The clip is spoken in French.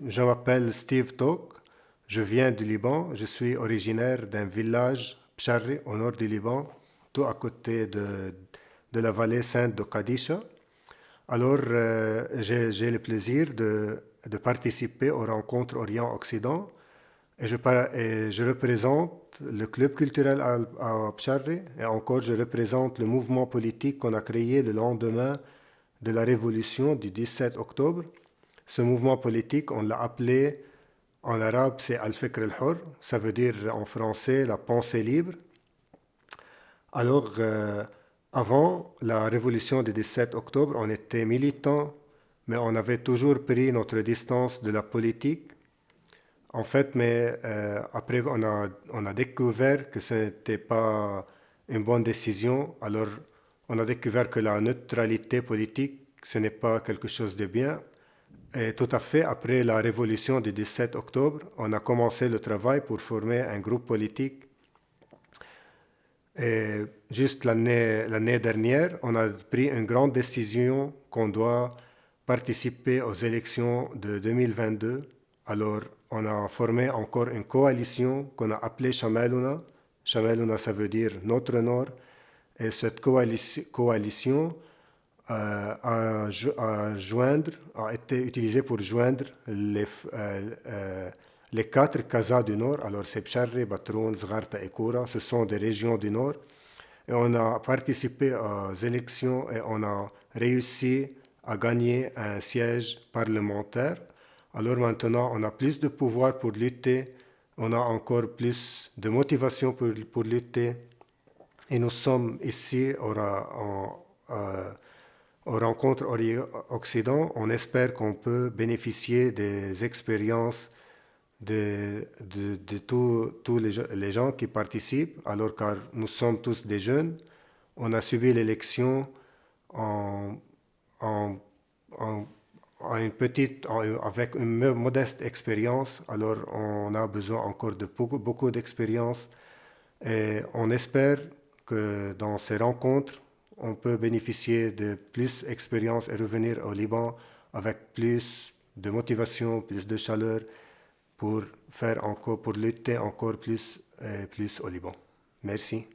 Je m'appelle Steve Tok, je viens du Liban, je suis originaire d'un village, Psharri, au nord du Liban, tout à côté de la vallée sainte de Qadisha. Alors, j'ai le plaisir de participer aux rencontres Orient-Occident et je représente le club culturel à Psharri et encore je représente le mouvement politique qu'on a créé le lendemain de la révolution du 17 octobre. Ce mouvement politique, on l'a appelé en arabe, c'est Al-Fikr al-Hur, ça veut dire en français la pensée libre. Alors, avant la révolution du 17 octobre, on était militants, mais on avait toujours pris notre distance de la politique. En fait, mais après, on a découvert que ce n'était pas une bonne décision. Alors, on a découvert que la neutralité politique, ce n'est pas quelque chose de bien. Et tout à fait, après la révolution du 17 octobre, on a commencé le travail pour former un groupe politique. Et juste l'année dernière, on a pris une grande décision qu'on doit participer aux élections de 2022. Alors, on a formé encore une coalition qu'on a appelée Chamaluna. Chamaluna, ça veut dire notre Nord. Et cette coalition a été utilisée pour joindre les quatre Casas du Nord. Alors, c'est Psharri, Batroun, Zgharta et Koura. Ce sont des régions du Nord. Et on a participé aux élections et on a réussi à gagner un siège parlementaire. Alors maintenant, on a plus de pouvoir pour lutter, on a encore plus de motivation pour lutter. Et nous sommes ici aux rencontres Occident. On espère qu'on peut bénéficier des expériences de tous les gens qui participent, alors car nous sommes tous des jeunes. On a subi l'élection en, en, en, avec une modeste expérience, alors on a besoin encore de beaucoup d'expérience et on espère que dans ces rencontres, on peut bénéficier de plus d'expérience et revenir au Liban avec plus de motivation, plus de chaleur pour lutter encore plus et plus au Liban. Merci.